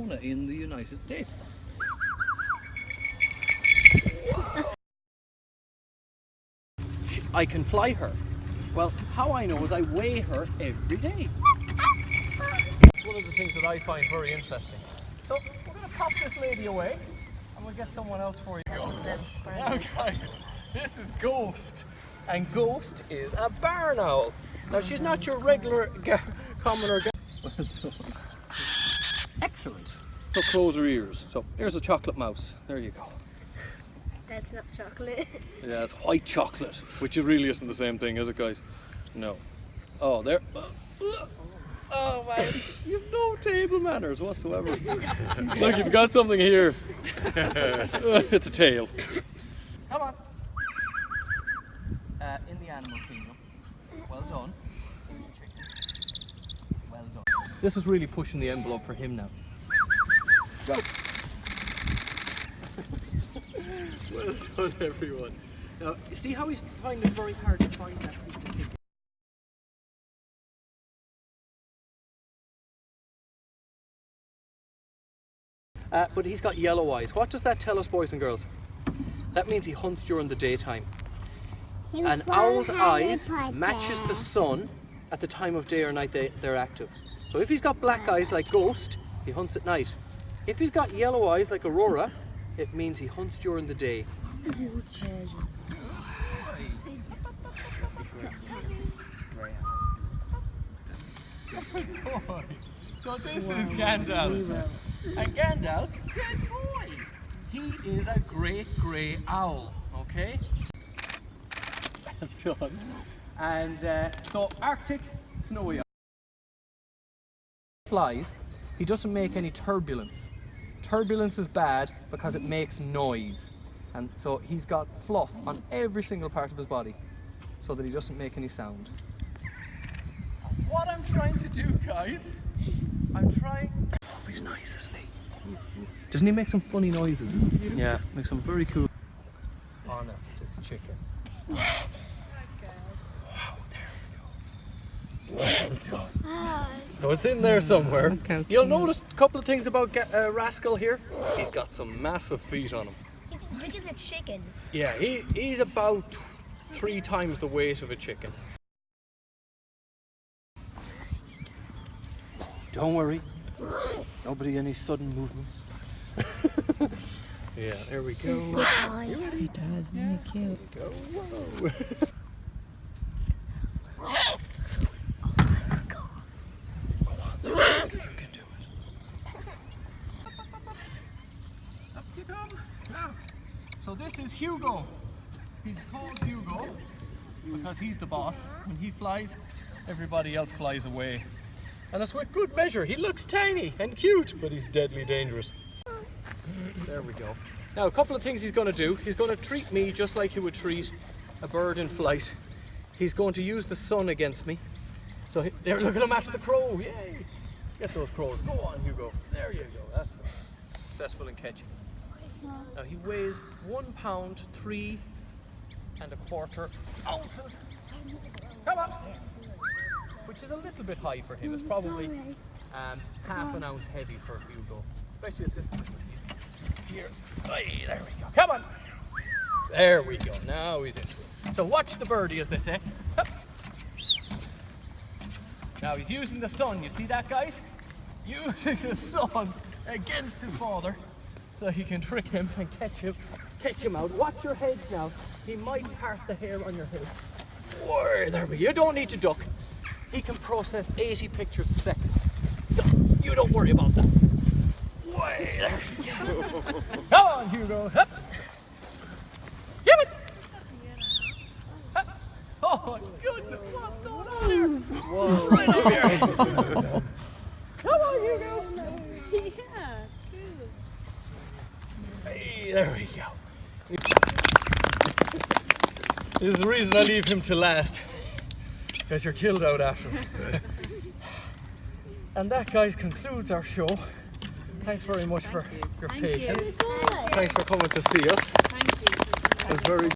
Arizona in the United States. I can fly her. Well, how I know is I weigh her every day. It's one of the things that I find very interesting. So we're going to pop this lady away and we'll get someone else for you. Now guys, this is Ghost. And Ghost is a barn owl. Now she's not your regular commoner. Well done. Excellent. So close her ears. So here's a chocolate mouse. There you go. That's not chocolate. Yeah, it's white chocolate, which it really isn't the same thing, is it, guys? No. Oh, there. Oh man, you've no table manners whatsoever. Look, you've got something here. It's a tail. Come on. In the animal kingdom. Well done. Well done. This is really pushing the envelope for him now. Go. Well done, everyone. Now, you see how he's finding it very hard to find that piece of chicken? But he's got yellow eyes. What does that tell us, boys and girls? That means he hunts during the daytime. An owl's eyes matches the sun at the time of day or night they're active. So if he's got black eyes like Ghost, he hunts at night. If he's got yellow eyes like Aurora, it means he hunts during the day. So this is Gandalf. And Gandalf, good boy. He is a great grey owl, okay? Well done. And so Arctic snowy owl. Flies, he doesn't make any turbulence. Turbulence is bad because it makes noise. And so he's got fluff on every single part of his body so that he doesn't make any sound. What I'm trying to do, guys, Oh, he's nice, isn't he? Doesn't he make some funny noises? Yeah, makes some very cool. Honest, it's chicken. Wow, there it goes. Well done. So it's in there somewhere. You'll notice a couple of things about Rascal here. He's got some massive feet on him. It's big as a chicken. Yeah, he's about 3 times the weight of a chicken. Don't worry. Nobody any sudden movements. Yeah, there we go. He does, very cute. There we go. Whoa. Go on, you can do it. Up you come. Now, so this is Hugo. He's called Hugo because he's the boss. When he flies, everybody else flies away. And it's with good measure. He looks tiny and cute, but he's deadly dangerous. There we go. Now, a couple of things he's going to do. He's going to treat me just like he would treat a bird in flight. He's going to use the sun against me. So there, look at him after the crow. Yay! Get those crows. Go on, Hugo. There you go. That's right. Successful in catching. Now, he weighs 1 pound, 3 1/4 ounces. Come on! Which is a little bit high for him. It's probably half an ounce heavy for Hugo, especially at this time. Here, hey, there we go. Come on. There we go. Now he's into it. So watch the birdie, as they say. Hup. Now he's using the sun. You see that, guys? Using the sun against his father, so he can trick him and catch him out. Watch your head now. He might part the hair on your head. Whoa, there we go. You don't need to duck. He can process 80 pictures a second. So you don't worry about that. Way there. Come on, Hugo. Hup. Give it. Hup. Oh my goodness, what's going on there? Whoa. Right up here. Come on, Hugo. Yeah, true. Hey, there we go. This is the reason I leave him to last. Because you're killed out after him. And that, guys, concludes our show. Thanks very much for your patience. Thanks for coming to see us. Thank you. It was very